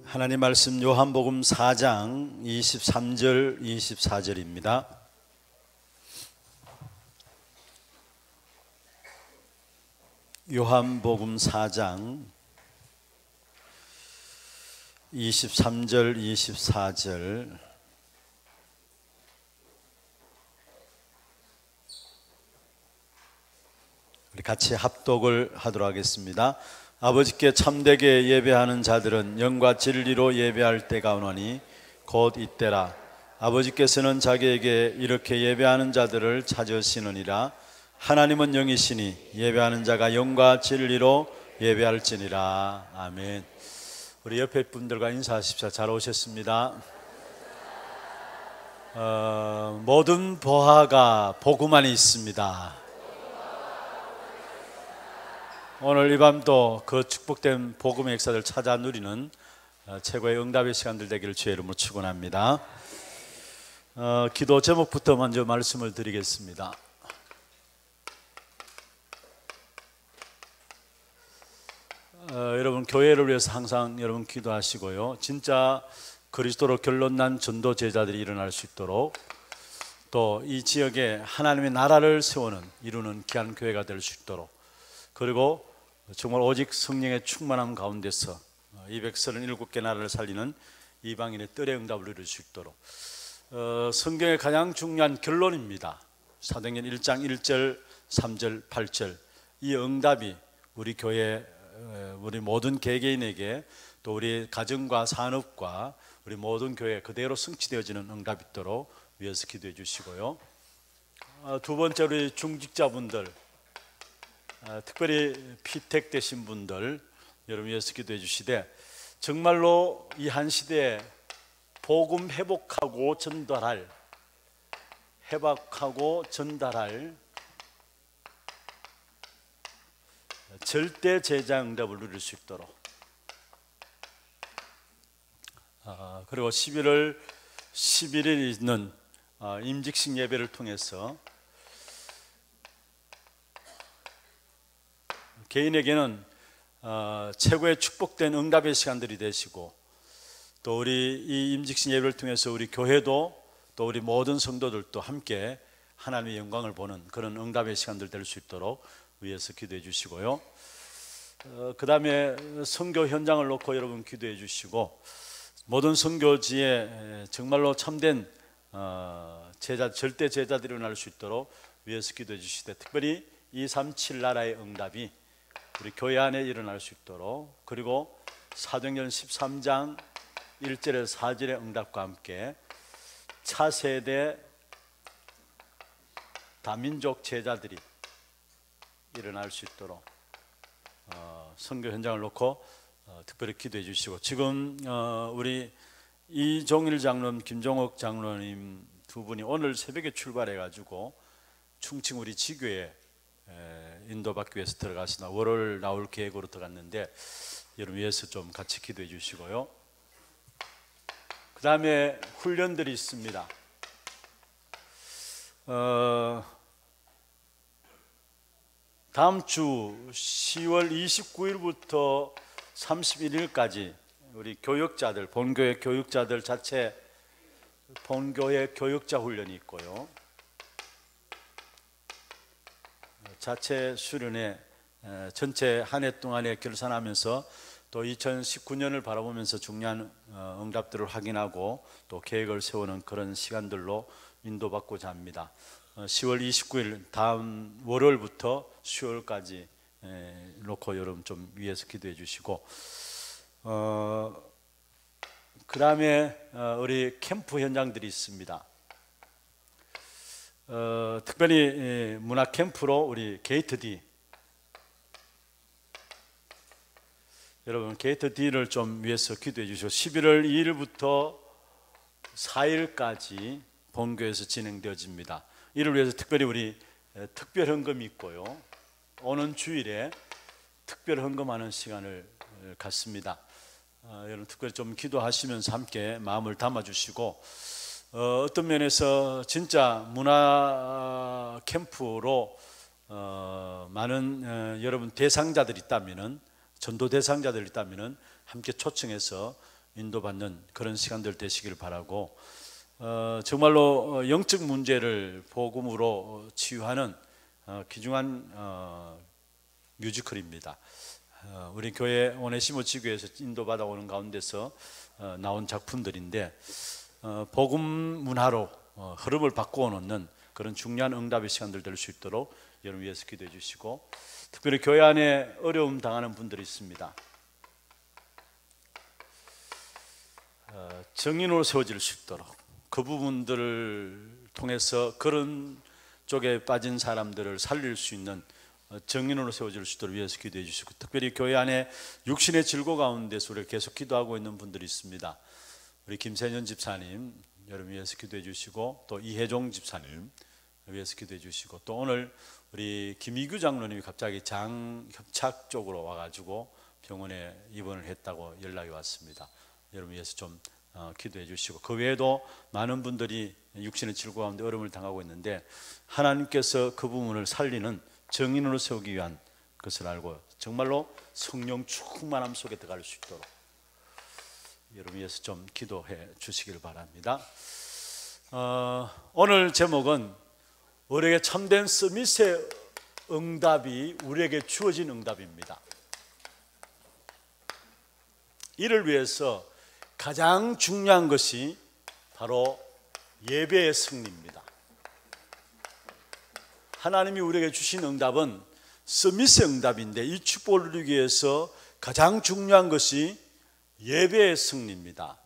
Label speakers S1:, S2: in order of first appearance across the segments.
S1: 하나님 말씀 요한복음 4장 23절 24절입니다. 요한복음 4장 23절 24절 우리 같이 합독을 하도록 하겠습니다. 아버지께 참되게 예배하는 자들은 영과 진리로 예배할 때가 오노니 곧 이때라. 아버지께서는 자기에게 이렇게 예배하는 자들을 찾으시느니라. 하나님은 영이시니 예배하는 자가 영과 진리로 예배할지니라. 아멘. 우리 옆에 분들과 인사하십시오. 잘 오셨습니다. 모든 보화가 복음 안에 있습니다. 오늘 이 밤도 그 축복된 복음의 역사를 찾아 누리는 최고의 응답의 시간들 되기를 주의 이름으로 축원합니다. 기도 제목부터 먼저 말씀을 드리겠습니다. 여러분 교회를 위해서 항상 여러분 기도하시고요. 진짜 그리스도로 결론난 전도 제자들이 일어날 수 있도록 또 이 지역에 하나님의 나라를 세우는 이루는 귀한 교회가 될 수 있도록 그리고 정말 오직 성령의 충만함 가운데서 237개 나라를 살리는 이방인의 뜰의 응답을 이룰 수 있도록 성경의 가장 중요한 결론입니다. 사도행전 1장 1절 3절 8절 이 응답이 우리 교회 우리 모든 개개인에게 또 우리 가정과 산업과 우리 모든 교회 그대로 성취되어지는 응답이 있도록 위해서 기도해 주시고요. 두 번째로 우리 중직자분들 특별히 피택되신 분들 여러분 위해서 기도해 주시되 정말로 이 한 시대에 복음 회복하고 전달할 절대 제자 응답을 누릴 수 있도록 그리고 11월 11일 있는 임직식 예배를 통해서 개인에게는 최고의 축복된 응답의 시간들이 되시고 또 우리 이 임직식 예배를 통해서 우리 교회도 또 우리 모든 성도들도 함께 하나님의 영광을 보는 그런 응답의 시간들 될 수 있도록 위해서 기도해 주시고요. 그 다음에 선교 현장을 놓고 여러분 기도해 주시고 모든 선교지에 정말로 참된 절대 제자들이 일어날 수 있도록 위해서 기도해 주시되 특별히 237 나라의 응답이 우리 교회 안에 일어날 수 있도록 그리고 사도행전 13장 1절에서 4절의 응답과 함께 차세대 다민족 제자들이 일어날 수 있도록 선교 현장을 놓고 특별히 기도해 주시고 지금 우리 이종일 장로님, 김종옥 장로님 두 분이 오늘 새벽에 출발해 가지고 충칭 우리 지교에 인도받기 위해서 들어가시나 월요일 나올 계획으로 들어갔는데 여러분 위해서 좀 같이 기도해 주시고요. 그 다음에 훈련들이 있습니다. 다음 주 10월 29일부터 31일까지 우리 교육자들 본교회 교육자들 자체 본교회 교육자 훈련이 있고요. 자체 수련회 전체 한 해 동안에 결산하면서 또 2019년을 바라보면서 중요한 응답들을 확인하고 또 계획을 세우는 그런 시간들로 인도받고자 합니다. 10월 29일 다음 월요일부터 수요일까지 놓고 여러분 좀 위해서 기도해 주시고 그 다음에 우리 캠프 현장들이 있습니다. 특별히 문화 캠프로 우리 게이트 D 여러분 게이트 D를 좀 위해서 기도해 주시고 11월 2일부터 4일까지 본교에서 진행되어집니다. 이를 위해서 특별히 우리 특별 헌금이 있고요. 오는 주일에 특별 헌금하는 시간을 갖습니다. 여러분 특별히 좀 기도하시면서 함께 마음을 담아 주시고 어떤 면에서 진짜 문화 캠프로 많은 여러분 대상자들이 있다면은 전도 대상자들이 있다면은 함께 초청해서 인도받는 그런 시간들 되시길 바라고, 정말로 영적 문제를 복음으로 치유하는 귀중한 뮤지컬입니다. 우리 교회 오네시모 지교에서 인도받아 오는 가운데서 나온 작품들인데, 복음 문화로 흐름을 바꾸어 놓는 그런 중요한 응답의 시간들 될 수 있도록 여러분 위해서 기도해 주시고, 특별히 교회 안에 어려움 당하는 분들이 있습니다. 정인으로 세워질 수 있도록 그 부분들을 통해서 그런 쪽에 빠진 사람들을 살릴 수 있는 정인으로 세워질 수 있도록 위해서 기도해 주시고, 특별히 교회 안에 육신의 질고 가운데서 우리가 계속 기도하고 있는 분들이 있습니다. 우리 김세년 집사님 여러분 위해서 기도해 주시고, 또 이혜종 집사님 위해서 기도해 주시고, 또 오늘 우리 김희규 장로님이 갑자기 장협착 쪽으로 와가지고 병원에 입원을 했다고 연락이 왔습니다. 여러분 위해서 좀 기도해 주시고, 그 외에도 많은 분들이 육신의 질고 가운데 어려움을 당하고 있는데, 하나님께서 그 부분을 살리는 정인으로 세우기 위한 것을 알고 정말로 성령 충만함 속에 들어갈 수 있도록 여러분 위해서 좀 기도해 주시길 바랍니다. 오늘 제목은 우리에게 참된 서밋의 응답이 우리에게 주어진 응답입니다. 이를 위해서 가장 중요한 것이 바로 예배의 승리입니다. 하나님이 우리에게 주신 응답은 서밋의 응답인데, 이 축복을 누리기 위해서 가장 중요한 것이 예배의 승리입니다.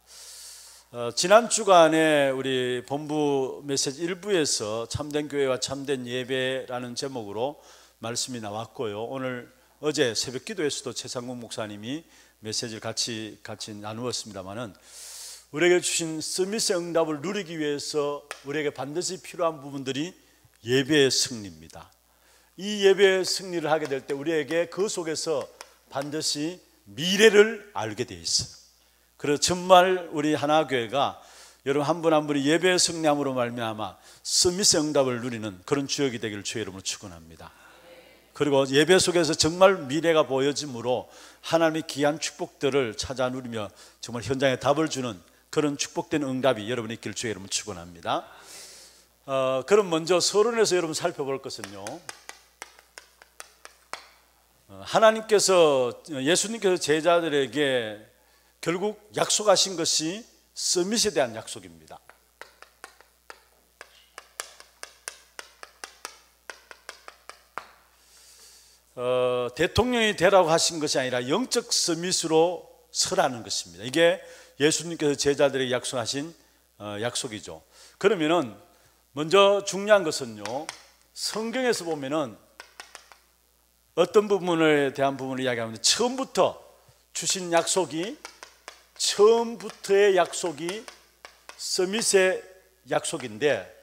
S1: 지난 주간에 우리 본부 메시지 1부에서 참된 교회와 참된 예배라는 제목으로 말씀이 나왔고요. 오늘 어제 새벽 기도에서도 최상국 목사님이 메시지를 같이 나누었습니다만은, 우리에게 주신 서밋의 응답을 누리기 위해서 우리에게 반드시 필요한 부분들이 예배의 승리입니다. 이 예배의 승리를 하게 될 때 우리에게 그 속에서 반드시 미래를 알게 돼 있어요. 그래서 정말 우리 하나교회가 여러분 한 분 한 분이 예배의 승리함으로 말미암아 서밋의 응답을 누리는 그런 주역이 되기를 주의 이름으로 축원합니다. 그리고 예배 속에서 정말 미래가 보여짐으로 하나님의 귀한 축복들을 찾아 누리며 정말 현장에 답을 주는 그런 축복된 응답이 여러분이 있기를 주의 이름으로 축원합니다. 그럼 먼저 서론에서 여러분 살펴볼 것은요, 하나님께서 예수님께서 제자들에게 결국 약속하신 것이 서밋에 대한 약속입니다. 대통령이 되라고 하신 것이 아니라 영적 서밋으로 서라는 것입니다. 이게 예수님께서 제자들에게 약속하신 약속이죠. 그러면은 먼저 중요한 것은요, 성경에서 보면은 어떤 부분에 대한 부분을 이야기하면 처음부터 주신 약속이, 처음부터의 약속이 서밋의 약속인데,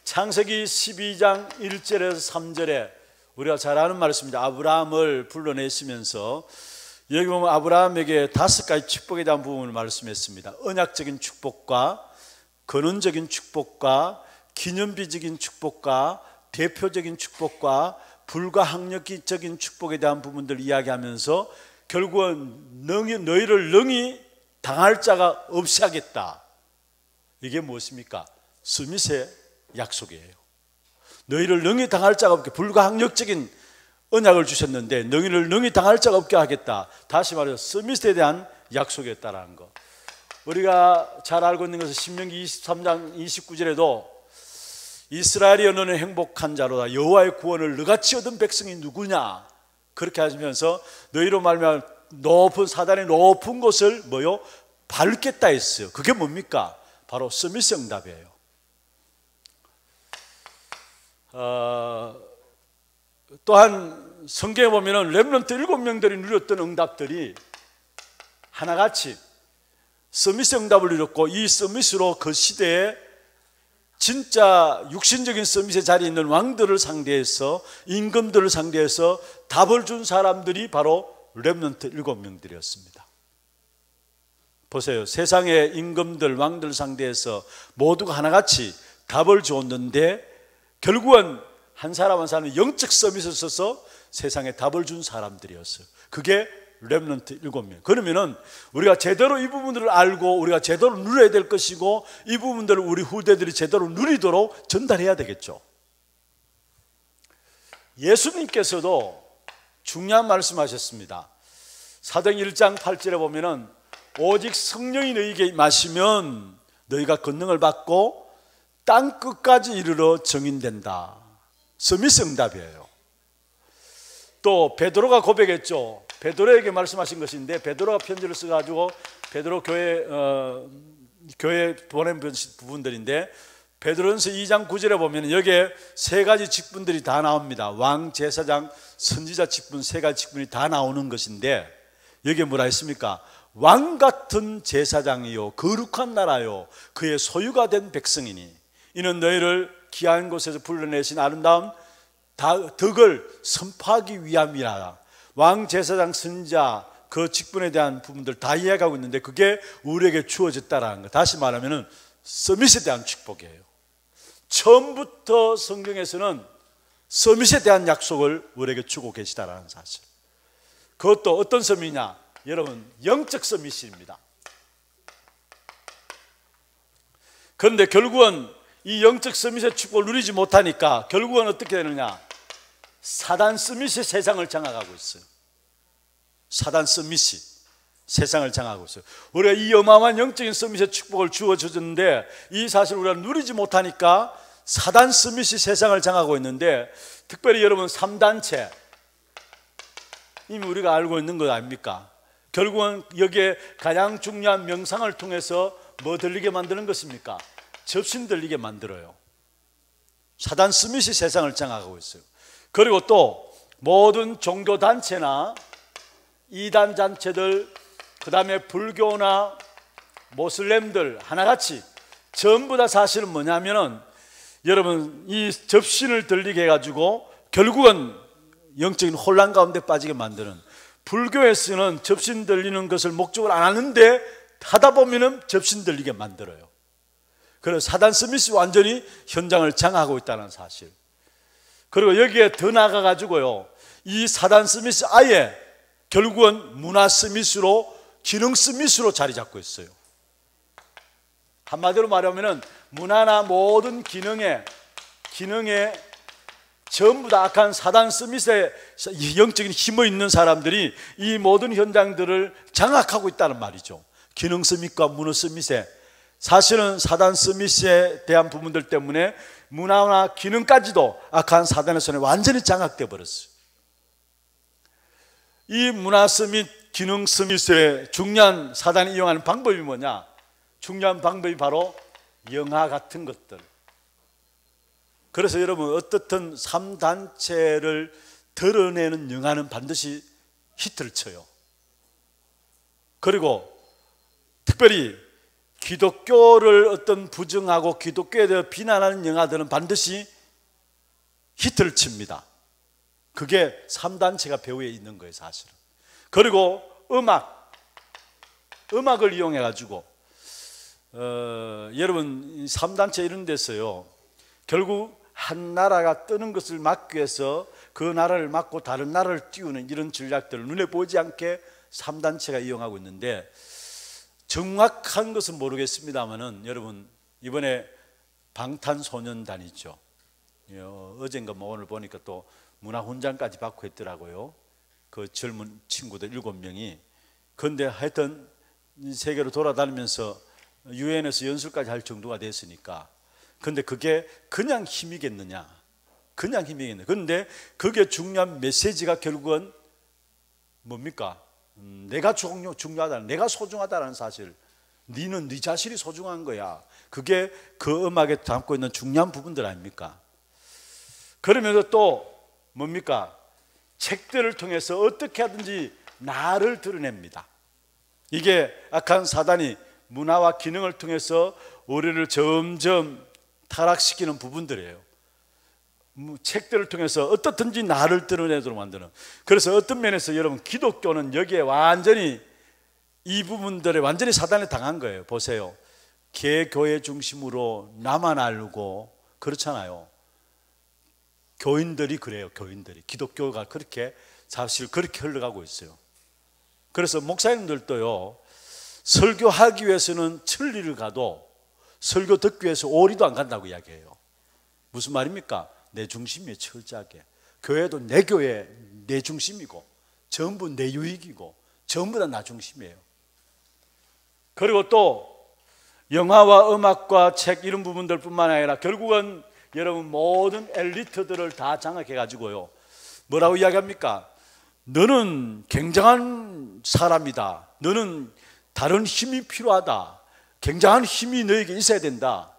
S1: 창세기 12장 1절에서 3절에 우리가 잘 아는 말씀입니다. 아브라함을 불러내시면서 여기 보면 아브라함에게 5가지 축복에 대한 부분을 말씀했습니다. 언약적인 축복과 근원적인 축복과 기념비적인 축복과 대표적인 축복과 불가항력적인 축복에 대한 부분들을 이야기하면서 결국은 너희를 능히 당할 자가 없이 하겠다. 이게 무엇입니까? 서밋의 약속이에요. 너희를 능히 당할 자가 없게, 불가항력적인 언약을 주셨는데 너희를 능히 당할 자가 없게 하겠다. 다시 말해서 서밋에 대한 약속이었다라는 것. 우리가 잘 알고 있는 것은 신명기 23장 29절에도 이스라엘이 너는 행복한 자로다. 여호와의 구원을 너같이 얻은 백성이 누구냐? 그렇게 하시면서 너희로 말미암아 높은 사단의 높은 곳을 뭐요? 밟겠다 했어요. 그게 뭡니까? 바로 서밋의 응답이에요. 또한 성경에 보면은 렘넌트 7명들이 누렸던 응답들이 하나같이 서밋의 응답을 누렸고, 이 서밋으로 그 시대에 진짜 육신적인 서밋의 자리에 있는 왕들을 상대해서, 임금들을 상대해서 답을 준 사람들이 바로 렘넌트 7명들이었습니다. 보세요. 세상의 임금들, 왕들 상대해서 모두가 하나같이 답을 줬는데 결국은 한 사람 한 사람은 영적 서밋을 써서 세상에 답을 준 사람들이었어요. 그게 렘넌트 7명. 그러면은 우리가 제대로 이 부분들을 알고 우리가 제대로 누려야 될 것이고 이 부분들을 우리 후대들이 제대로 누리도록 전달해야 되겠죠. 예수님께서도 중요한 말씀하셨습니다. 사도행 1장 8절에 보면은 오직 성령이 너희에게 임하시면 너희가 권능을 받고 땅 끝까지 이르러 증인된다. 서밋 응답이에요. 또 베드로가 고백했죠. 베드로에게 말씀하신 것인데 베드로가 편지를 써가지고 베드로 교회 보낸 부분들인데 베드로전서 2장 9절에 보면 여기에 세 가지 직분들이 다 나옵니다. 왕, 제사장, 선지자 직분, 세 가지 직분이 다 나오는 것인데 여기에 뭐라 했습니까? 왕 같은 제사장이요 거룩한 나라요 그의 소유가 된 백성이니 이는 너희를 귀한 곳에서 불러내신 아름다운 덕을 선포하기 위함이라. 왕, 제사장, 선지자 그 직분에 대한 부분들 다 이해하고 있는데 그게 우리에게 주어졌다라는 거. 다시 말하면 서밋에 대한 축복이에요. 처음부터 성경에서는 서밋에 대한 약속을 우리에게 주고 계시다라는 사실. 그것도 어떤 서밋이냐? 여러분, 영적 서밋입니다. 그런데 결국은 이 영적 서밋의 축복을 누리지 못하니까 결국은 어떻게 되느냐? 사단 서밋이 세상을 장악하고 있어요. 사단 서밋이 세상을 장악하고 있어요. 우리가 이 어마어마한 영적인 서밋의 축복을 주어졌는데 이 사실을 우리가 누리지 못하니까 사단 서밋이 세상을 장악하고 있는데 특별히 여러분 3단체 이미 우리가 알고 있는 것 아닙니까? 결국은 여기에 가장 중요한 명상을 통해서 뭐 들리게 만드는 것입니까? 접신 들리게 만들어요. 사단 스밋이 세상을 장악하고 있어요. 그리고 또 모든 종교단체나 이단단체들 그 다음에 불교나 모슬렘들 하나같이 전부 다 사실은 뭐냐면은 여러분 이 접신을 들리게 해가지고 결국은 영적인 혼란 가운데 빠지게 만드는, 불교에서는 접신 들리는 것을 목적으로 안 하는데 하다 보면은 접신 들리게 만들어요. 그래서 사단 스미스 완전히 현장을 장악하고 있다는 사실. 그리고 여기에 더 나아가 가지고요, 이 사단 스미스 아예 결국은 문화 스미스로, 기능 스미스로 자리 잡고 있어요. 한마디로 말하면은 문화나 모든 기능에 전부 다 악한 사단 스미스의 영적인 힘이 있는 사람들이 이 모든 현장들을 장악하고 있다는 말이죠. 기능 스밋과 문화 스밋에, 사실은 사단 스밋에 대한 부분들 때문에 문화나 기능까지도 악한 사단의 손에 완전히 장악되어 버렸어요. 이 문화 스밋, 기능 스밋의 중요한 사단이 이용하는 방법이 뭐냐? 중요한 방법이 바로 영화 같은 것들. 그래서 여러분, 어떻든 3단체를 드러내는 영화는 반드시 히트를 쳐요. 그리고 특별히 기독교를 어떤 부정하고 기독교에 대해 비난하는 영화들은 반드시 히트를 칩니다. 그게 3단체가 배후에 있는 거예요, 사실은. 그리고 음악을 이용해 가지고 여러분 3단체 이런 데서요, 결국 한 나라가 뜨는 것을 막기 위해서 그 나라를 막고 다른 나라를 띄우는 이런 전략들을 눈에 보이지 않게 3단체가 이용하고 있는데, 정확한 것은 모르겠습니다만은 여러분, 이번에 방탄소년단이죠. 어젠가 뭐 오늘 보니까 또 문화훈장까지 받고 했더라고요. 그 젊은 친구들 7명이. 그런데 하여튼 세계로 돌아다니면서 유엔에서 연설까지 할 정도가 됐으니까. 그런데 그게 그냥 힘이겠느냐? 그냥 힘이겠느냐? 그런데 그게 중요한 메시지가 결국은 뭡니까? 내가 중요하다, 내가 소중하다는 사실. 너는 네 자신이 소중한 거야. 그게 그 음악에 담고 있는 중요한 부분들 아닙니까? 그러면서 또 뭡니까? 책들을 통해서 어떻게 하든지 나를 드러냅니다. 이게 악한 사단이 문화와 기능을 통해서 우리를 점점 타락시키는 부분들이에요. 책들을 통해서 어떻든지 나를 드러내도록 만드는. 그래서 어떤 면에서 여러분, 기독교는 여기에 완전히 이 부분들에 완전히 사단에 당한 거예요. 보세요, 개교회 중심으로 나만 알고, 그렇잖아요. 교인들이 그래요. 교인들이, 기독교가 그렇게 사실 그렇게 흘러가고 있어요. 그래서 목사님들도요, 설교하기 위해서는 천리를 가도 설교 듣기 위해서 오리도 안 간다고 이야기해요. 무슨 말입니까? 내 중심이 철저하게. 교회도 내 교회 내 중심이고 전부 내 유익이고 전부 다 나 중심이에요. 그리고 또 영화와 음악과 책 이런 부분들 뿐만 아니라 결국은 여러분 모든 엘리트들을 다 장악해 가지고요, 뭐라고 이야기합니까? 너는 굉장한 사람이다, 너는 다른 힘이 필요하다, 굉장한 힘이 너에게 있어야 된다.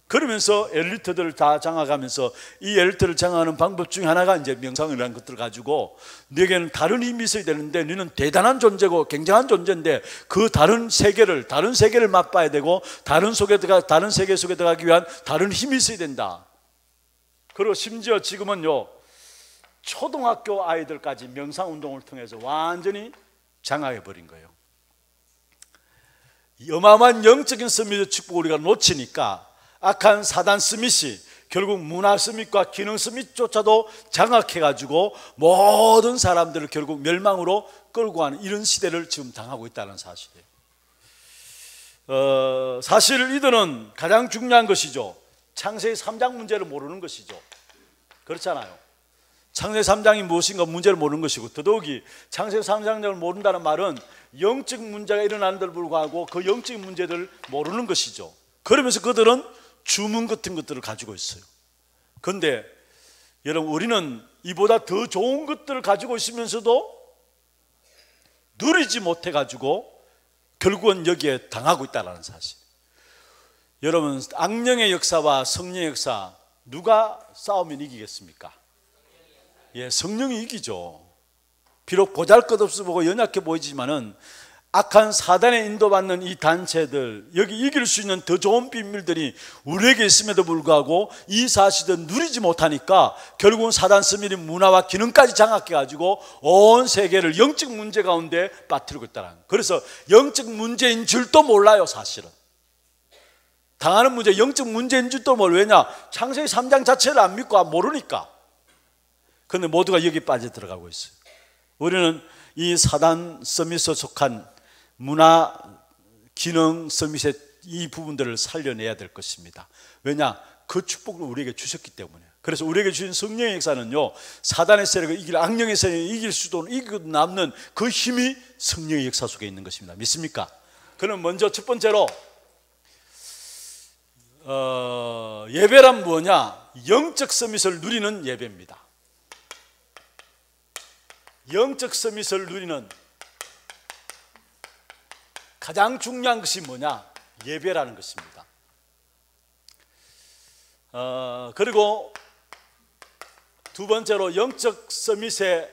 S1: 그러면서 엘리트들을 다 장악하면서 이 엘리트를 장악하는 방법 중에 하나가 이제 명상이라는 것들을 가지고 너에게는 다른 힘이 있어야 되는데 너는 대단한 존재고 굉장한 존재인데 그 다른 세계를 맛봐야 되고 다른 세계 속에 들어가기 위한 다른 힘이 있어야 된다. 그리고 심지어 지금은요, 초등학교 아이들까지 명상운동을 통해서 완전히 장악해 버린 거예요. 어마어마한 영적인 스미스 축복을 우리가 놓치니까 악한 사단 스미시, 결국 문화 스미스과 기능 스미스조차도 장악해가지고 모든 사람들을 결국 멸망으로 끌고 가는 이런 시대를 지금 당하고 있다는 사실이에요. 사실 이들은 가장 중요한 것이죠, 창세기 3장 문제를 모르는 것이죠. 그렇잖아요. 창세기 3장이 무엇인가 문제를 모르는 것이고, 더더욱이 창세기 3장을 모른다는 말은 영적 문제가 일어나는데도 불구하고 그 영적 문제들을 모르는 것이죠. 그러면서 그들은 주문 같은 것들을 가지고 있어요. 그런데 여러분, 우리는 이보다 더 좋은 것들을 가지고 있으면서도 누리지 못해 가지고 결국은 여기에 당하고 있다는 사실. 여러분, 악령의 역사와 성령의 역사 누가 싸우면 이기겠습니까? 예, 성령이 이기죠. 비록 보잘것없어 보고 연약해 보이지만은 악한 사단에 인도받는 이 단체들, 여기 이길 수 있는 더 좋은 비밀들이 우리에게 있음에도 불구하고 이 사실을 누리지 못하니까 결국은 사단 스미리 문화와 기능까지 장악해가지고 온 세계를 영적 문제 가운데 빠뜨리고 있다는. 그래서 영적 문제인 줄도 몰라요. 사실은 당하는 문제 영적 문제인 줄도 몰라요. 왜냐? 창세기 3장 자체를 안 믿고 모르니까. 그런데 모두가 여기 빠져들어가고 있어요. 우리는 이 사단 서밋에 속한 문화, 기능 서밋의 이 부분들을 살려내야 될 것입니다. 왜냐? 그 축복을 우리에게 주셨기 때문에. 그래서 우리에게 주신 성령의 역사는요, 사단의 세력을 이길, 악령의 세력을 이길 수도 이기고 남는 그 힘이 성령의 역사 속에 있는 것입니다. 믿습니까? 그럼 먼저 첫 번째로 예배란 뭐냐? 영적 서밋을 누리는 예배입니다. 영적 서밋을 누리는 가장 중요한 것이 뭐냐? 예배라는 것입니다. 그리고 두 번째로 영적 서밋의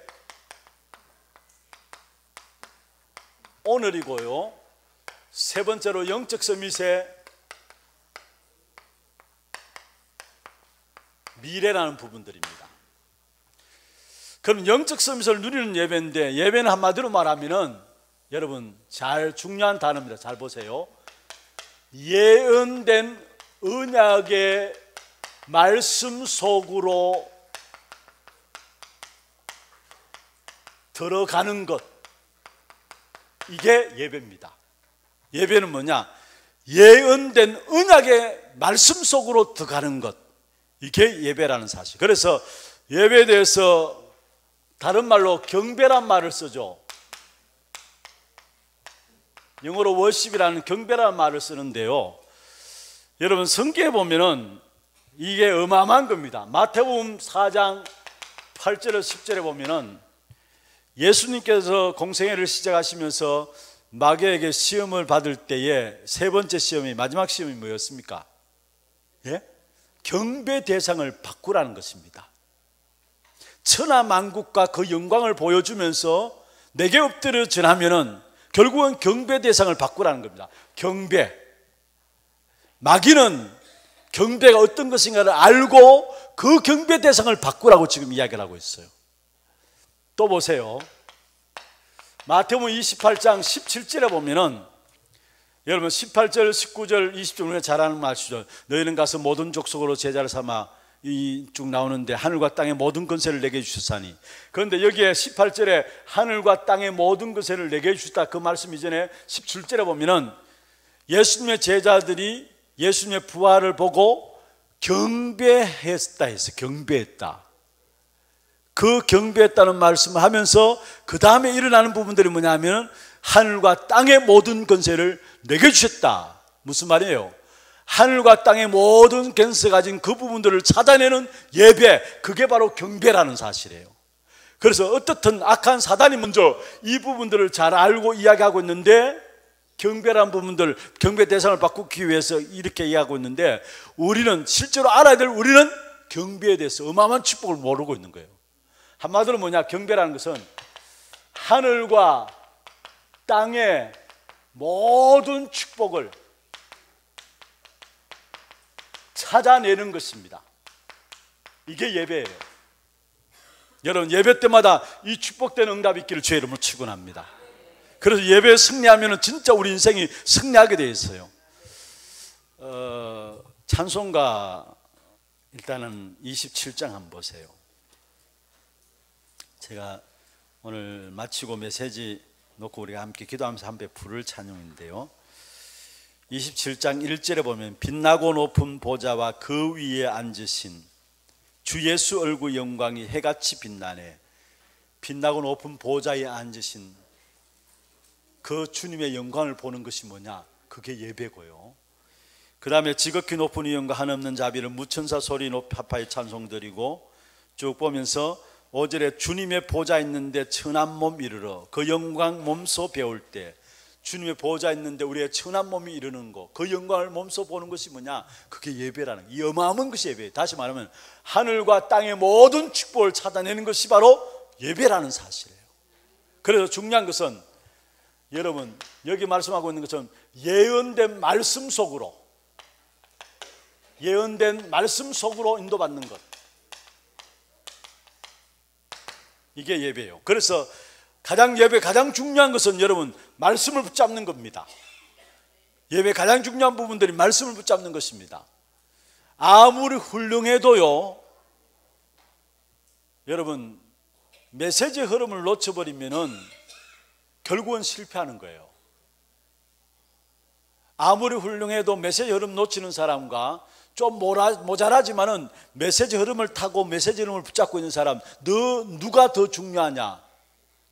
S1: 오늘이고요, 세 번째로 영적 서밋의 미래라는 부분들입니다. 그럼 영적 서밋을 누리는 예배인데, 예배는 한마디로 말하면은 여러분 잘 중요한 단어입니다. 잘 보세요. 예언된 언약의 말씀 속으로 들어가는 것, 이게 예배입니다. 예배는 뭐냐? 예언된 언약의 말씀 속으로 들어가는 것, 이게 예배라는 사실. 그래서 예배에 대해서 다른 말로 경배란 말을 쓰죠. 영어로 워십이라는 경배라는 말을 쓰는데요, 여러분 성경에 보면은 이게 어마어마한 겁니다. 마태복음 4장 8절에서 10절에 보면은 예수님께서 공생애를 시작하시면서 마귀에게 시험을 받을 때에 세 번째 시험이, 마지막 시험이 뭐였습니까? 예? 경배 대상을 바꾸라는 것입니다. 천하만국과 그 영광을 보여주면서 내게 엎드려 전하면은 결국은 경배 대상을 바꾸라는 겁니다. 경배. 마귀는 경배가 어떤 것인가를 알고 그 경배 대상을 바꾸라고 지금 이야기를 하고 있어요. 또 보세요. 마태복음 28장 17절에 보면은, 여러분 18절, 19절, 20절 우리가 잘 아는 말이죠. 너희는 가서 모든 족속으로 제자를 삼아 쭉 나오는데 하늘과 땅의 모든 권세를 내게 주셨사니, 그런데 여기에 18절에 하늘과 땅의 모든 권세를 내게 주셨다 그 말씀 이전에 17절에 보면은 예수님의 제자들이 예수님의 부활을 보고 경배했다 했어. 경배했다. 그 경배했다는 말씀을 하면서 그 다음에 일어나는 부분들이 뭐냐면 하늘과 땅의 모든 권세를 내게 주셨다. 무슨 말이에요? 하늘과 땅의 모든 권세 가진 그 부분들을 찾아내는 예배, 그게 바로 경배라는 사실이에요. 그래서 어떻든 악한 사단이 먼저 이 부분들을 잘 알고 이야기하고 있는데, 경배라는 부분들, 경배 대상을 바꾸기 위해서 이렇게 이야기하고 있는데, 우리는 실제로 알아야 될, 우리는 경배에 대해서 어마어마한 축복을 모르고 있는 거예요. 한마디로 뭐냐, 경배라는 것은 하늘과 땅의 모든 축복을 찾아내는 것입니다. 이게 예배예요. 여러분, 예배 때마다 이 축복된 응답이 있기를 주의 이름으로 축원합니다. 그래서 예배에 승리하면 진짜 우리 인생이 승리하게 되어 있어요. 찬송가 일단은 27장 한번 보세요. 제가 오늘 마치고 메시지 놓고 우리가 함께 기도하면서 한 배 부를 찬송인데요, 27장 1절에 보면 빛나고 높은 보좌와 그 위에 앉으신 주 예수 얼굴 영광이 해같이 빛나네. 빛나고 높은 보좌에 앉으신 그 주님의 영광을 보는 것이 뭐냐? 그게 예배고요. 그 다음에 지극히 높은 위엄과 한없는 자비를 무천사 소리 높이 하파에 찬송드리고 쭉 보면서 5절에 주님의 보좌 있는데 천한 몸 이르러 그 영광 몸소 배울 때, 주님의 보좌 있는데 우리의 천한 몸이 이르는 것, 그 영광을 몸소 보는 것이 뭐냐? 그게 예배라는, 이 어마어마한 것이 예배예요. 다시 말하면 하늘과 땅의 모든 축복을 찾아내는 것이 바로 예배라는 사실이에요. 그래서 중요한 것은 여러분, 여기 말씀하고 있는 것처럼 예언된 말씀 속으로, 예언된 말씀 속으로 인도받는 것, 이게 예배예요. 그래서 예배 가장 중요한 것은 여러분 말씀을 붙잡는 겁니다. 예배 가장 중요한 부분들이 말씀을 붙잡는 것입니다. 아무리 훌륭해도요, 여러분 메시지의 흐름을 놓쳐버리면은 결국은 실패하는 거예요. 아무리 훌륭해도 메시지 흐름 놓치는 사람과 좀 모자라지만은 메시지 흐름을 타고 메시지 흐름을 붙잡고 있는 사람, 누가 더 중요하냐?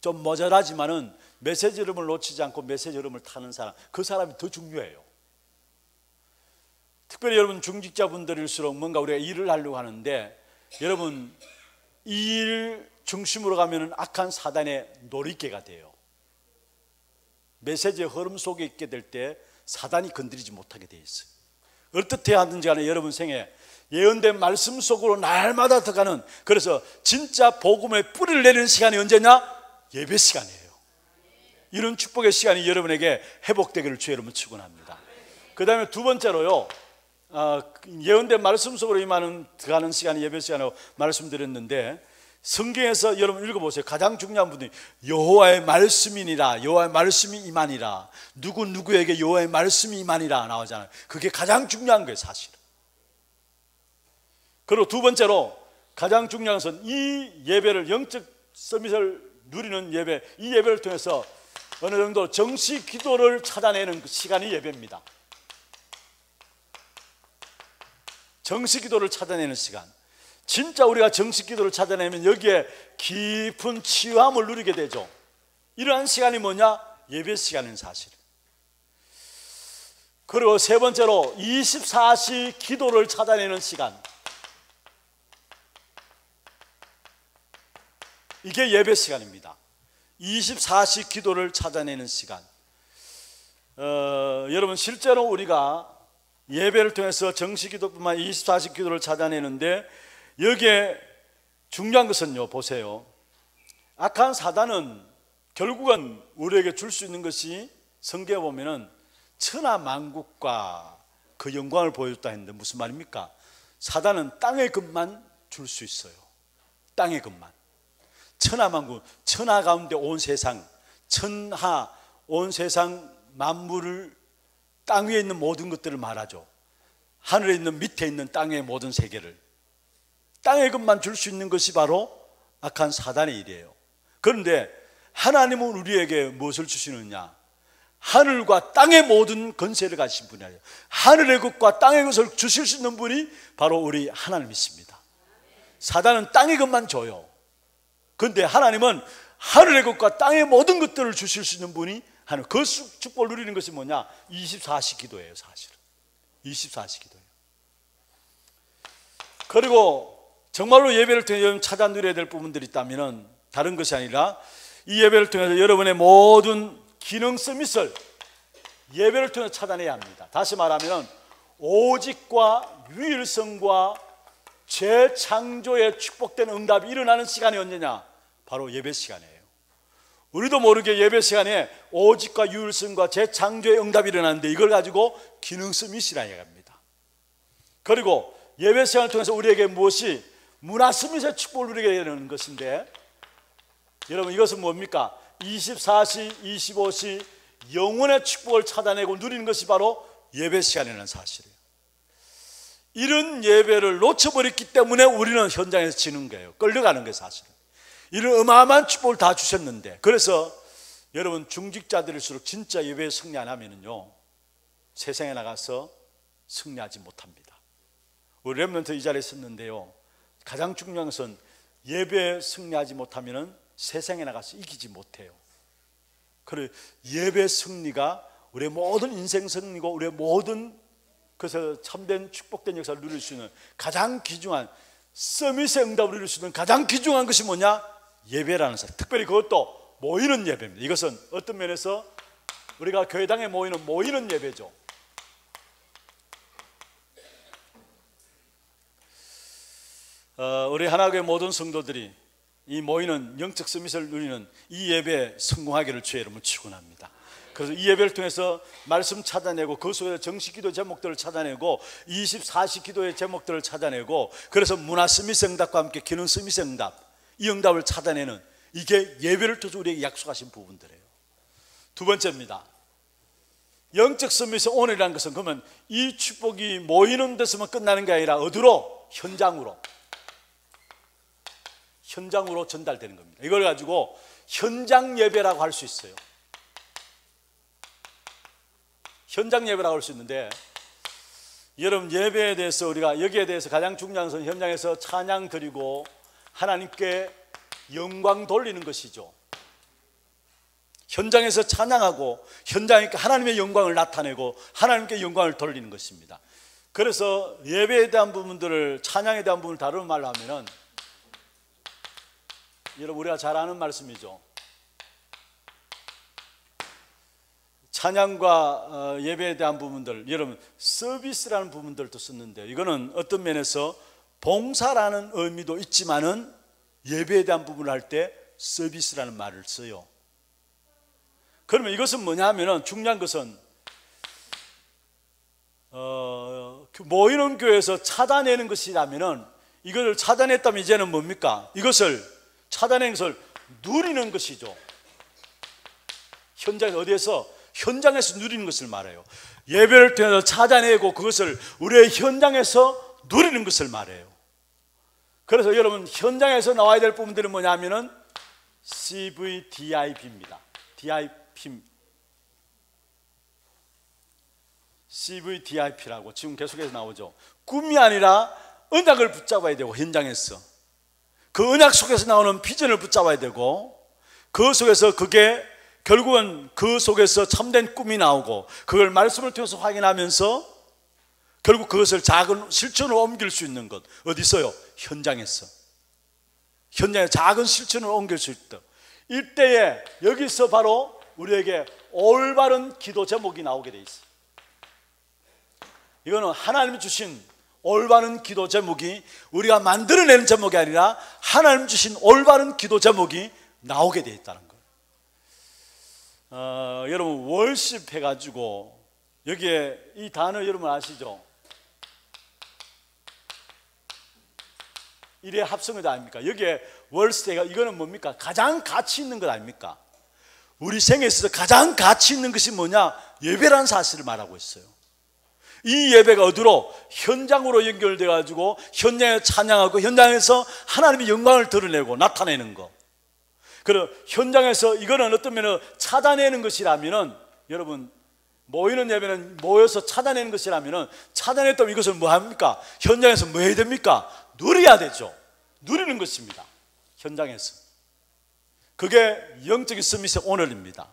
S1: 좀 모자라지만은 메시지 흐름을 놓치지 않고 메시지 흐름을 타는 사람, 그 사람이 더 중요해요. 특별히 여러분 중직자분들일수록 뭔가 우리가 일을 하려고 하는데, 여러분 이 일 중심으로 가면은 악한 사단의 놀이개가 돼요. 메시지의 흐름 속에 있게 될 때 사단이 건드리지 못하게 돼 있어요. 어떻게 하든지 간에 여러분 생에 예언된 말씀 속으로 날마다 들어가는, 그래서 진짜 복음의 뿌리를 내리는 시간이 언제냐? 예배 시간이에요. 이런 축복의 시간이 여러분에게 회복되기를 주의 이름으로 축원합니다. 그 다음에 두 번째로요, 예언된 말씀 속으로 들어가는 시간이 예배 시간이라고 말씀드렸는데, 성경에서 여러분 읽어보세요. 가장 중요한 부분이 여호와의 말씀이니라, 여호와의 말씀이 임하니라, 누구에게 여호와의 말씀이 임하니라 나오잖아요. 그게 가장 중요한 거예요, 사실은. 그리고 두 번째로 가장 중요한 것은 이 예배를, 영적 서밋을 누리는 예배, 이 예배를 통해서 어느 정도 정식 기도를 찾아내는 시간이 예배입니다. 정식 기도를 찾아내는 시간. 진짜 우리가 정식 기도를 찾아내면 여기에 깊은 치유함을 누리게 되죠. 이러한 시간이 뭐냐? 예배 시간인 사실. 그리고 세 번째로 24시 기도를 찾아내는 시간. 이게 예배 시간입니다. 24시 기도를 찾아내는 시간. 여러분 실제로 우리가 예배를 통해서 정식 기도뿐만 24시 기도를 찾아내는데, 여기에 중요한 것은요, 보세요. 악한 사단은 결국은 우리에게 줄 수 있는 것이, 성경에 보면은 천하만국과 그 영광을 보여줬다 했는데 무슨 말입니까? 사단은 땅의 것만 줄 수 있어요. 땅의 것만. 천하만국, 천하 가운데 온 세상, 천하, 온 세상 만물을, 땅 위에 있는 모든 것들을 말하죠. 하늘에 있는, 밑에 있는 땅의 모든 세계를. 땅의 것만 줄 수 있는 것이 바로 악한 사단의 일이에요. 그런데 하나님은 우리에게 무엇을 주시느냐? 하늘과 땅의 모든 권세를 가진 분이 아니에요. 하늘의 것과 땅의 것을 주실 수 있는 분이 바로 우리 하나님이십니다. 사단은 땅의 것만 줘요. 그런데 하나님은 하늘의 것과 땅의 모든 것들을 주실 수 있는 분이 하나님. 그 축복을 누리는 것이 뭐냐? 24시 기도예요. 사실은 24시 기도예요. 그리고 정말로 예배를 통해 찾아 누려야 될 부분들이 있다면 다른 것이 아니라 이 예배를 통해서 여러분의 모든 기능성 있을 예배를 통해 찾아내야 합니다. 다시 말하면 오직과 유일성과 재창조의 축복된 응답이 일어나는 시간이 언제냐? 바로 예배 시간이에요. 우리도 모르게 예배 시간에 오직과 유일성과 재창조의 응답이 일어나는데 이걸 가지고 기능성 있으라 얘기합니다. 그리고 예배 시간을 통해서 우리에게 무엇이 문화스밋의 축복을 누리게 되는 것인데, 여러분 이것은 뭡니까? 24시, 25시 영혼의 축복을 찾아내고 누리는 것이 바로 예배 시간이라는 사실이에요. 이런 예배를 놓쳐버렸기 때문에 우리는 현장에서 지는 거예요. 끌려가는 거예요. 사실은 이런 어마어마한 축복을 다 주셨는데, 그래서 여러분 중직자들일수록 진짜 예배에 승리 안 하면은요 세상에 나가서 승리하지 못합니다. 우리 렘넌트 이 자리에 있었는데요, 가장 중요한 것은 예배에 승리하지 못하면은 세상에 나가서 이기지 못해요. 그래 예배 승리가 우리의 모든 인생 승리고 우리의 모든 그래서 참된 축복된 역사를 누릴 수 있는 가장 귀중한 서밋의 응답을 누릴 수 있는 가장 귀중한 것이 뭐냐? 예배라는 사실. 특별히 그것도 모이는 예배입니다. 이것은 어떤 면에서 우리가 교회당에 모이는 예배죠. 우리 하나교회 모든 성도들이 이 모이는 영적 서밋을 누리는 이 예배에 성공하기를 주의 이름으로 축원합니다. 그래서 이 예배를 통해서 말씀 찾아내고 그 속에서 정식 기도 제목들을 찾아내고 24시 기도의 제목들을 찾아내고, 그래서 문화 스미스 응답과 함께 기능 스미스 응답, 이 응답을 찾아내는 이게 예배를 통해서 우리에게 약속하신 부분들이에요. 두 번째입니다. 영적 스미스 오늘이라는 것은 그러면 이 축복이 모이는 데서만 끝나는 게 아니라 어디로? 현장으로 전달되는 겁니다. 이걸 가지고 현장 예배라고 할 수 있어요. 현장 예배라고 할 수 있는데, 여러분 예배에 대해서 우리가 여기에 대해서 가장 중요한 것은 현장에서 찬양 드리고 하나님께 영광 돌리는 것이죠. 현장에서 찬양하고 현장에 하나님의 영광을 나타내고 하나님께 영광을 돌리는 것입니다. 그래서 예배에 대한 부분들을, 찬양에 대한 부분을 다루는 말로 하면은, 여러분 우리가 잘 아는 말씀이죠. 찬양과 예배에 대한 부분들, 여러분 서비스라는 부분들도 썼는데, 이거는 어떤 면에서 봉사라는 의미도 있지만은 예배에 대한 부분을 할 때 서비스라는 말을 써요. 그러면 이것은 뭐냐 하면은, 중요한 것은 모이는 교회에서 찾아내는 것이라면은, 이것을 찾아냈다면 이제는 뭡니까? 이것을 찾아낸 것을 누리는 것이죠. 현장에서 누리는 것을 말해요. 예배를 통해서 찾아내고 그것을 우리의 현장에서 누리는 것을 말해요. 그래서 여러분 현장에서 나와야 될 부분들은 뭐냐 하면은 CVDIP입니다. CVDIP라고 지금 계속해서 나오죠. 꿈이 아니라 언약을 붙잡아야 되고, 현장에서 그 언약 속에서 나오는 비전을 붙잡아야 되고, 그 속에서 그게 결국은 그 속에서 참된 꿈이 나오고, 그걸 말씀을 통해서 확인하면서 결국 그것을 작은 실천으로 옮길 수 있는 것, 어디 있어요? 현장에서. 현장에 작은 실천으로 옮길 수 있다. 이때에 여기서 바로 우리에게 올바른 기도 제목이 나오게 돼 있어요. 이거는 하나님이 주신 올바른 기도 제목이 우리가 만들어내는 제목이 아니라 하나님 주신 올바른 기도 제목이 나오게 되어 있다는 거예요. 여러분 월십 해가지고 여기에 이 단어 여러분 아시죠? 이래 합성어도 아닙니까? 여기에 월스테가 이거는 뭡니까? 가장 가치 있는 것 아닙니까? 우리 생에 있어서 가장 가치 있는 것이 뭐냐? 예배라는 사실을 말하고 있어요. 이 예배가 어디로? 현장으로 연결돼 가지고 현장에서 찬양하고 현장에서 하나님의 영광을 드러내고 나타내는 거. 그럼 현장에서 이거는 어떤 면은 찾아내는 것이라면은, 여러분 모이는 예배는 모여서 찾아내는 것이라면은, 찾아냈다면 이것을 뭐 합니까? 현장에서 뭐 해야 됩니까? 누려야 되죠. 누리는 것입니다. 현장에서. 그게 영적인 서밋의 오늘입니다.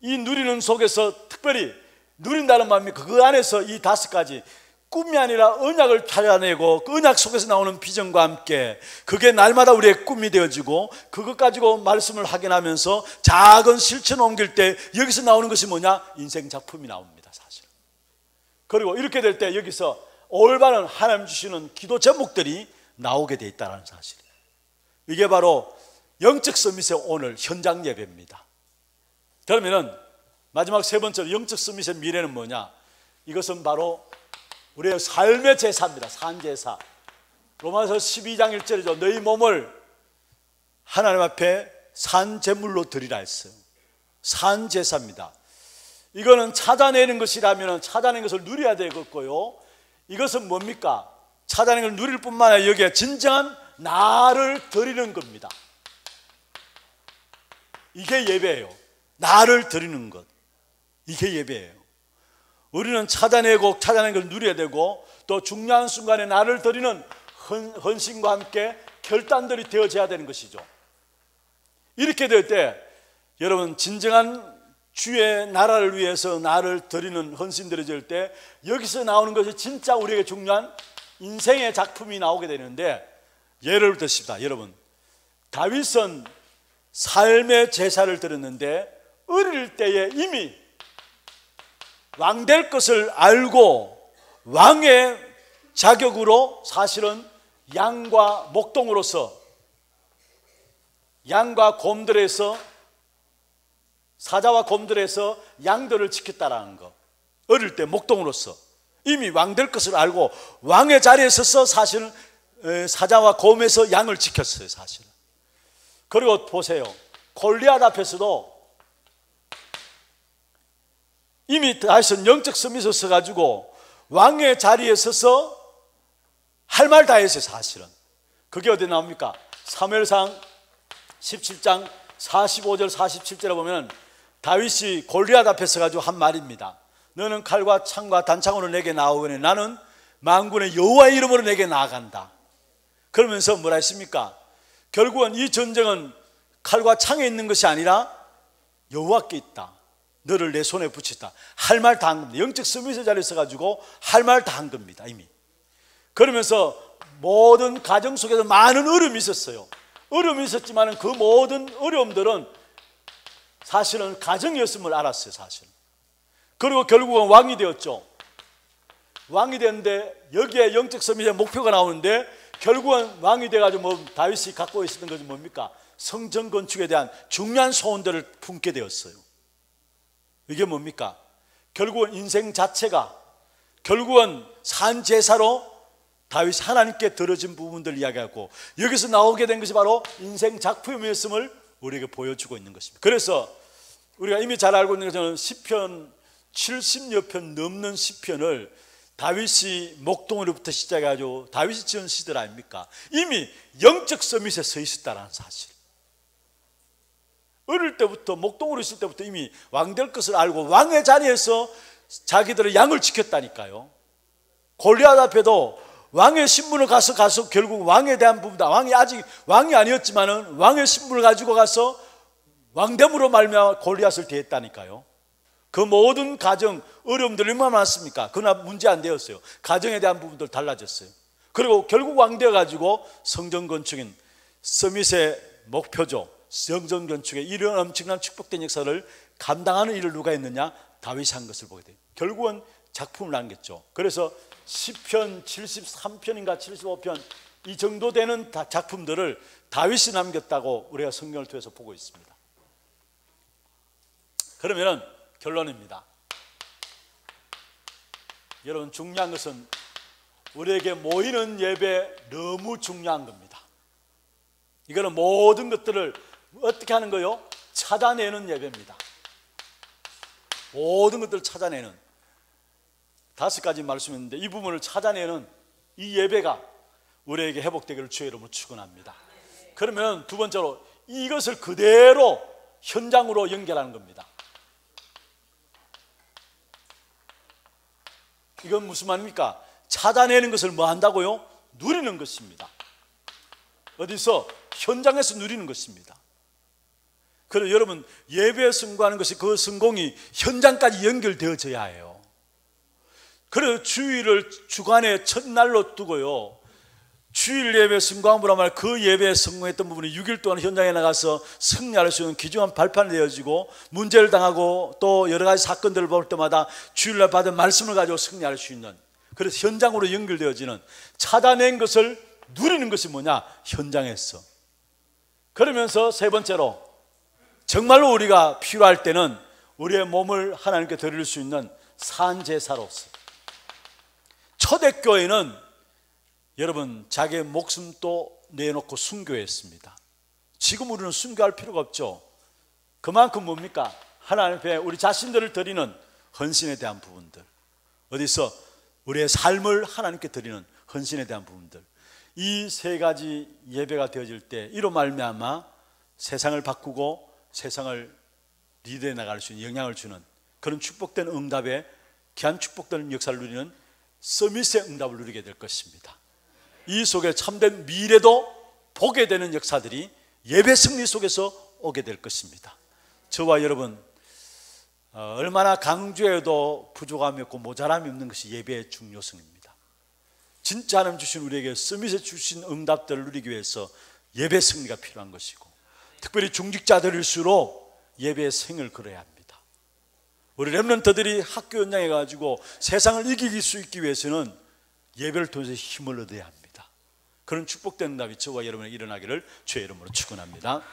S1: 이 누리는 속에서 특별히 누린다는 말이 그 안에서 이 5가지 꿈이 아니라 언약을 찾아내고 그 언약 속에서 나오는 비전과 함께 그게 날마다 우리의 꿈이 되어지고 그것 가지고 말씀을 확인하면서 작은 실천을 옮길 때 여기서 나오는 것이 뭐냐? 인생 작품이 나옵니다, 사실. 그리고 이렇게 될 때 여기서 올바른 하나님 주시는 기도 제목들이 나오게 돼 있다는 사실. 이게 바로 영적 서밋의 오늘 현장 예배입니다. 그러면은 마지막 세 번째로 영적 서밋의 미래는 뭐냐? 이것은 바로 우리의 삶의 제사입니다. 산제사. 로마서 12장 1절이죠. 너희 몸을 하나님 앞에 산제물로 드리라 했어요. 산제사입니다. 이거는 찾아내는 것이라면 찾아낸 것을 누려야 되겠고요. 이것은 뭡니까? 찾아낸 걸 누릴 뿐만 아니라 여기에 진정한 나를 드리는 겁니다. 이게 예배예요. 나를 드리는 것. 이게 예배예요. 우리는 찾아내고 찾아낸 걸 누려야 되고 또 중요한 순간에 나를 드리는 헌신과 함께 결단들이 되어져야 되는 것이죠. 이렇게 될 때 여러분 진정한 주의 나라를 위해서 나를 드리는 헌신들이 될 때 여기서 나오는 것이 진짜 우리에게 중요한 인생의 작품이 나오게 되는데, 예를 드십시다. 여러분 다윗은 삶의 제사를 드렸는데 어릴 때에 이미 왕 될 것을 알고 왕의 자격으로 사실은 양과 목동으로서 양과 곰들에서 사자와 곰들에서 양들을 지켰다라는 거. 어릴 때 목동으로서 이미 왕 될 것을 알고 왕의 자리에 서서 사실은 사자와 곰에서 양을 지켰어요, 사실은. 그리고 보세요. 골리앗 앞에서도 이미 다윗은 영적 서밋을 써가지고 왕의 자리에 서서 할 말 다 했어요, 사실은. 그게 어디 나옵니까? 사무엘상 17장 45절 47절에 보면 다윗이 골리앗 앞에 서가지고 한 말입니다. 너는 칼과 창과 단창으로 내게 나오거니 나는 만군의 여호와의 이름으로 내게 나아간다. 그러면서 뭐라 했습니까? 결국은 이 전쟁은 칼과 창에 있는 것이 아니라 여호와께 있다. 너를 내 손에 붙였다. 할 말 다 한 겁니다. 영적 서밋의 자리에 서가지고 할 말 다 한 겁니다, 이미. 그러면서 모든 가정 속에서 많은 어려움이 있었어요. 어려움이 있었지만 그 모든 어려움들은 사실은 가정이었음을 알았어요, 사실은. 그리고 결국은 왕이 되었죠. 왕이 됐는데 여기에 영적 서밋의 목표가 나오는데 결국은 왕이 돼가지고 뭐 다윗이 갖고 있었던 것은 뭡니까? 성전 건축에 대한 중요한 소원들을 품게 되었어요. 이게 뭡니까? 결국은 인생 자체가 결국은 산제사로 다윗이 하나님께 들어진 부분들을 이야기하고 여기서 나오게 된 것이 바로 인생 작품이었음을 우리에게 보여주고 있는 것입니다. 그래서 우리가 이미 잘 알고 있는 것은 시편 70여 편 넘는 시편을 다윗이 목동으로부터 시작해가지고 다윗이 지은 시들 아닙니까? 이미 영적 서밋에 서 있었다는 사실. 어릴 때부터 목동으로 있을 때부터 이미 왕 될 것을 알고 왕의 자리에서 자기들의 양을 지켰다니까요. 골리앗 앞에도 왕의 신분을 가서 결국 왕에 대한 부분다. 왕이 아직 왕이 아니었지만은 왕의 신분을 가지고 가서 왕됨으로 말미암아 골리앗을 대했다니까요. 그 모든 가정 어려움들이 얼마나 많습니까? 그러나 문제 안 되었어요. 가정에 대한 부분들 달라졌어요. 그리고 결국 왕 되어 가지고 성전 건축인 서밋의 목표죠. 성전 건축에 이런 엄청난 축복된 역사를 감당하는 일을 누가 했느냐? 다윗이 한 것을 보게 돼요. 결국은 작품을 남겼죠. 그래서 시편 73편인가 75편 이 정도 되는 작품들을 다윗이 남겼다고 우리가 성경을 통해서 보고 있습니다. 그러면 결론입니다. 여러분 중요한 것은 우리에게 모이는 예배 너무 중요한 겁니다. 이거는 모든 것들을 어떻게 하는 거요? 찾아내는 예배입니다. 모든 것들을 찾아내는. 5가지 말씀했는데 이 부분을 찾아내는 이 예배가 우리에게 회복되기를 주의 이름으로 축원합니다. 그러면 두 번째로 이것을 그대로 현장으로 연결하는 겁니다. 이건 무슨 말입니까? 찾아내는 것을 뭐 한다고요? 누리는 것입니다. 어디서? 현장에서 누리는 것입니다. 그래서 여러분, 예배에 성공하는 것이 그 성공이 현장까지 연결되어져야 해요. 그래서 주일을 주간의 첫날로 두고요, 주일 예배 성공함으로 말 그 예배에 성공했던 부분이 6일 동안 현장에 나가서 승리할 수 있는 귀중한 발판이 되어지고, 문제를 당하고 또 여러 가지 사건들을 볼 때마다 주일날 받은 말씀을 가지고 승리할 수 있는, 그래서 현장으로 연결되어지는, 찾아낸 것을 누리는 것이 뭐냐? 현장에서. 그러면서 세 번째로, 정말로 우리가 필요할 때는 우리의 몸을 하나님께 드릴 수 있는 산제사로서. 초대교회는 여러분 자기의 목숨도 내놓고 순교했습니다. 지금 우리는 순교할 필요가 없죠. 그만큼 뭡니까? 하나님 앞에 우리 자신들을 드리는 헌신에 대한 부분들, 어디서 우리의 삶을 하나님께 드리는 헌신에 대한 부분들, 이 세 가지 예배가 되어질 때 이로 말미암아 세상을 바꾸고 세상을 리드해 나갈 수 있는 영향을 주는 그런 축복된 응답에, 귀한 축복된 역사를 누리는 서밋의 응답을 누리게 될 것입니다. 이 속에 참된 미래도 보게 되는 역사들이 예배 승리 속에서 오게 될 것입니다. 저와 여러분, 얼마나 강조해도 부족함이 없고 모자람이 없는 것이 예배의 중요성입니다. 진짜 하나님 주신 우리에게 서밋에 주신 응답들을 누리기 위해서 예배 승리가 필요한 것이고, 특별히 중직자들일수록 예배의 생을 걸어야 합니다. 우리 렘넌트들이 학교 현장에 가지고 세상을 이길 수 있기 위해서는 예배를 통해서 힘을 얻어야 합니다. 그런 축복된 응답이 저와 여러분에게 일어나기를 주의 이름으로 축원합니다.